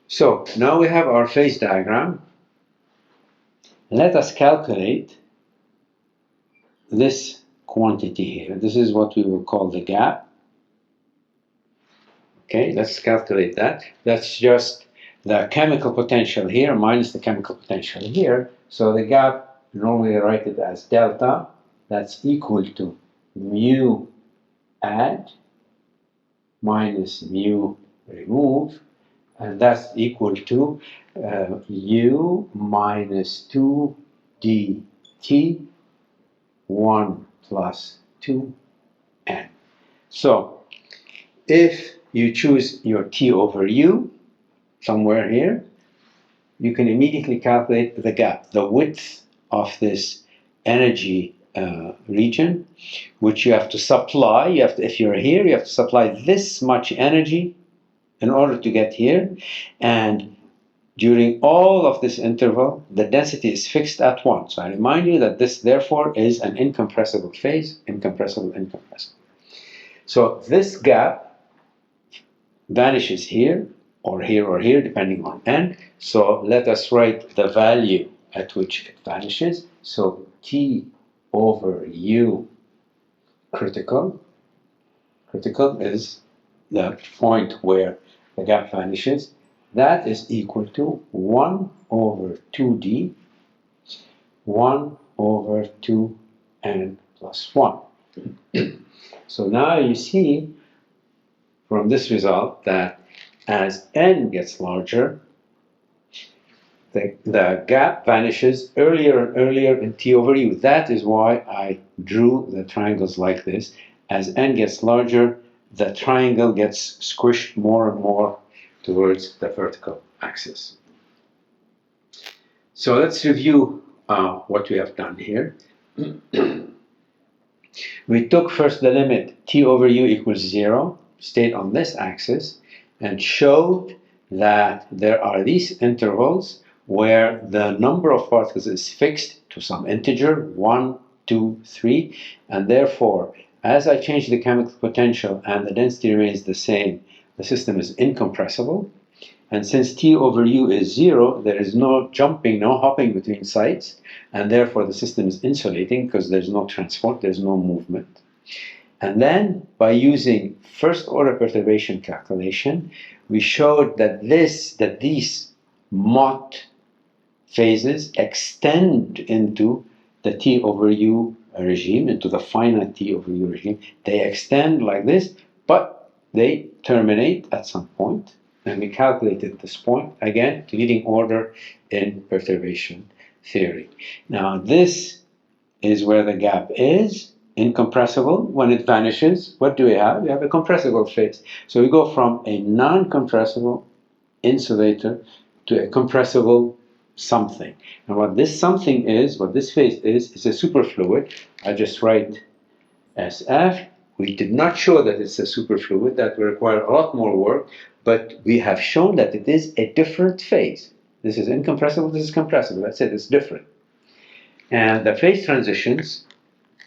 So now we have our phase diagram. Let us calculate this quantity here. This is what we will call the gap. Okay, let's calculate that. That's just the chemical potential here minus the chemical potential here. So the gap, normally I write it as delta. That's equal to mu add minus mu remove. And that's equal to u minus 2 dt 1 plus 2n. So if you choose your t over u somewhere here, you can immediately calculate the gap, the width of this energy region, which you have to supply. If you're here, you have to supply this much energy in order to get here, and during all of this interval, the density is fixed at 1. So I remind you that this, therefore, is an incompressible phase, incompressible, incompressible. So this gap vanishes here, or here, depending on n. So let us write the value at which it vanishes. So T over U critical is the point where the gap vanishes. That is equal to 1 over 2d, 1 over 2n plus 1. So now you see from this result that as n gets larger, the gap vanishes earlier and earlier in T over U. That is why I drew the triangles like this. As n gets larger, the triangle gets squished more and more towards the vertical axis. So let's review what we have done here. We took first the limit T over U equals 0, stayed on this axis, and showed that there are these intervals where the number of particles is fixed to some integer, 1, 2, 3, and therefore, as I change the chemical potential and the density remains the same, the system is incompressible. And since T over U is 0, there is no jumping, no hopping between sites, and therefore the system is insulating because there's no transport, there's no movement. And then, by using first order perturbation calculation, we showed that these Mott phases extend into the T over U regime, into the finite T over U regime. They extend like this, but they terminate at some point. And we calculated this point, again, leading order in perturbation theory. Now, this is where the gap is, incompressible. When it vanishes, what do we have? We have a compressible phase. So we go from a non-compressible insulator to a compressible something. And what this something is, what this phase is a superfluid. I just write SF. We did not show that it's a superfluid. That will require a lot more work, but we have shown that it is a different phase. This is incompressible, this is compressible. That's it, it's different. And the phase transitions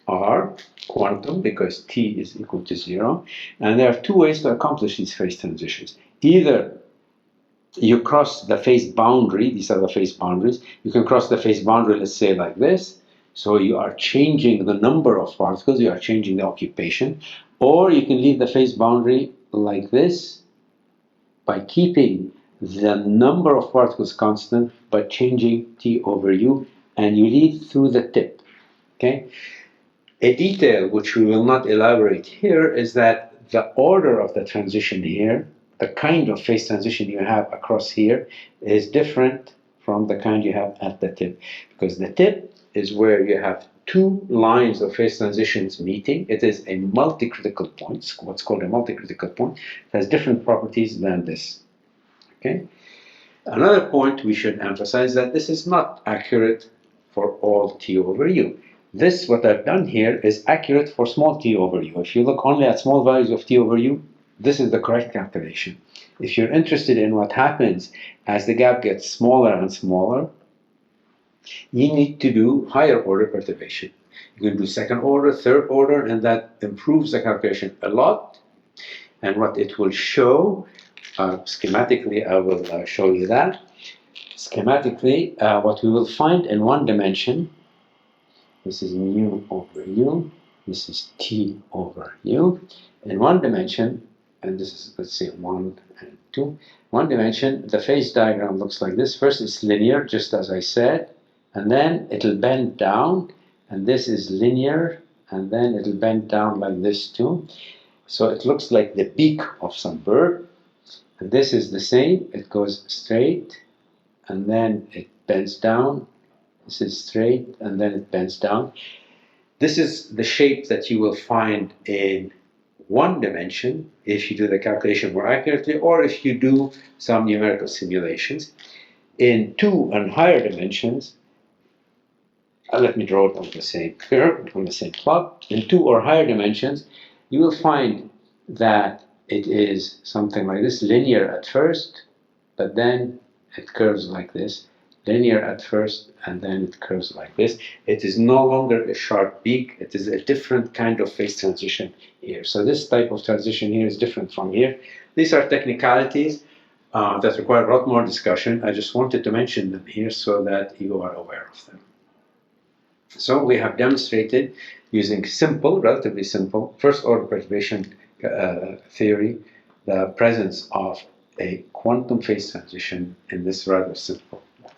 are quantum because T is equal to 0. And there are two ways to accomplish these phase transitions. Either you cross the phase boundary, these are the phase boundaries. You can cross the phase boundary, let's say like this. So you are changing the number of particles, you are changing the occupation. Or you can leave the phase boundary like this by keeping the number of particles constant but changing T over U, and you lead through the tip. Okay? A detail which we will not elaborate here is that the order of the transition here, the kind of phase transition you have across here, is different from the kind you have at the tip. Because the tip is where you have two lines of phase transitions meeting. It is a multi-critical point, what's called a multi-critical point. It has different properties than this. Okay? Another point we should emphasize that this is not accurate for all T over U. This, what I've done here, is accurate for small T over U. If you look only at small values of T over U, this is the correct calculation. If you're interested in what happens as the gap gets smaller and smaller, you need to do higher order perturbation. You can do second order, third order, and that improves the calculation a lot. And what it will show, schematically, I will show you that. Schematically, what we will find in one dimension, this is mu over u, this is t over u. In one dimension, and this is, let's say, 1 and 2. One dimension, the phase diagram looks like this. First, it's linear, just as I said, and then it'll bend down, and this is linear, and then it'll bend down like this too. So it looks like the beak of some bird. And this is the same. It goes straight, and then it bends down. This is straight, and then it bends down. This is the shape that you will find in one dimension if you do the calculation more accurately, or if you do some numerical simulations. In 2 and higher dimensions, let me draw it on the same curve, on the same plot. In 2 or higher dimensions, you will find that it is something like this, linear at first, but then it curves like this. Linear at first, and then it curves like this. It is no longer a sharp beak. It is a different kind of phase transition here. So this type of transition here is different from here. These are technicalities that require a lot more discussion. I just wanted to mention them here so that you are aware of them. So we have demonstrated using simple, relatively simple, first-order perturbation theory, the presence of a quantum phase transition in this rather simple model.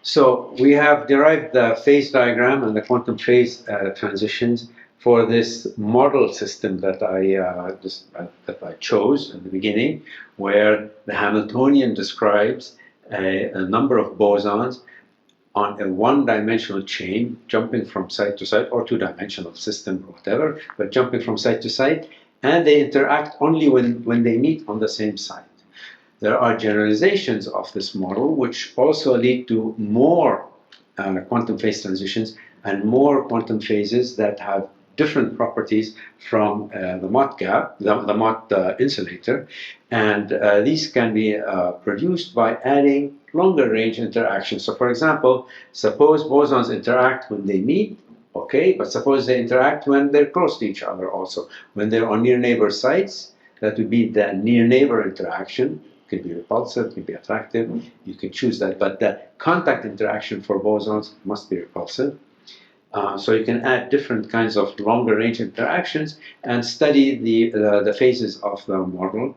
So we have derived the phase diagram and the quantum phase transitions for this model system that I chose at the beginning, where the Hamiltonian describes a number of bosons on a one-dimensional chain, jumping from side to side, or two-dimensional system, or whatever, but jumping from side to side, and they interact only when they meet on the same side. There are generalizations of this model which also lead to more quantum phase transitions and more quantum phases that have different properties from the Mott gap, the Mott insulator, and these can be produced by adding longer range interactions. So for example, suppose bosons interact when they meet, okay, but suppose they interact when they're close to each other also. When they're on near neighbor sites, that would be the near neighbor interaction. It could be repulsive, it could be attractive, you can choose that, but the contact interaction for bosons must be repulsive. So you can add different kinds of longer range interactions and study the phases of the model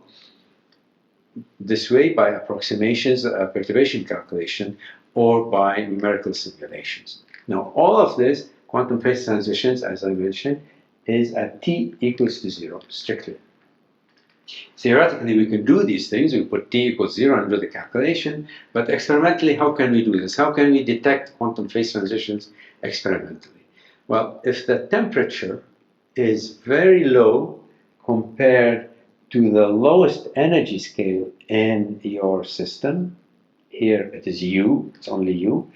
this way by approximations, perturbation calculation, or by numerical simulations. Now all of this, quantum phase transitions, as I mentioned, is at t equals to 0, strictly. Theoretically, we can do these things. We put t equals 0 and do the calculation. But experimentally, how can we do this? How can we detect quantum phase transitions experimentally? Well, if the temperature is very low compared to the lowest energy scale in your system, here it is U, it's only U,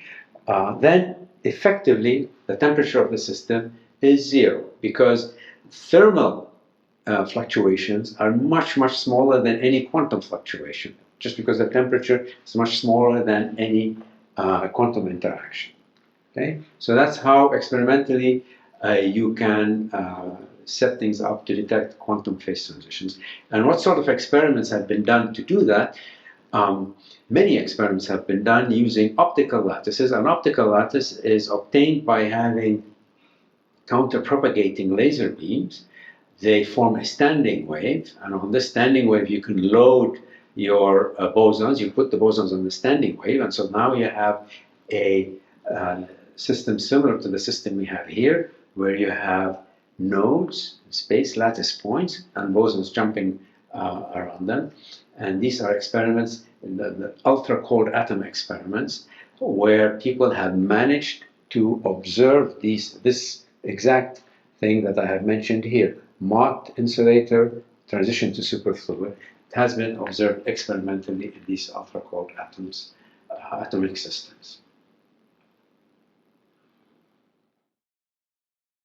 then effectively the temperature of the system is 0, because thermal fluctuations are much, much smaller than any quantum fluctuation, just because the temperature is much smaller than any quantum interaction. Okay? So that's how experimentally you can set things up to detect quantum phase transitions. And what sort of experiments have been done to do that? Many experiments have been done using optical lattices. An optical lattice is obtained by having counter-propagating laser beams. They form a standing wave, and on this standing wave you can load your bosons. You put the bosons on the standing wave, and so now you have a system similar to the system we have here, where you have nodes, space lattice points, and bosons jumping around them. And these are experiments, the ultra-cold atom experiments, where people have managed to observe this exact thing that I have mentioned here. Mott insulator, transition to superfluid. It has been observed experimentally in these ultra-cold atoms, atomic systems.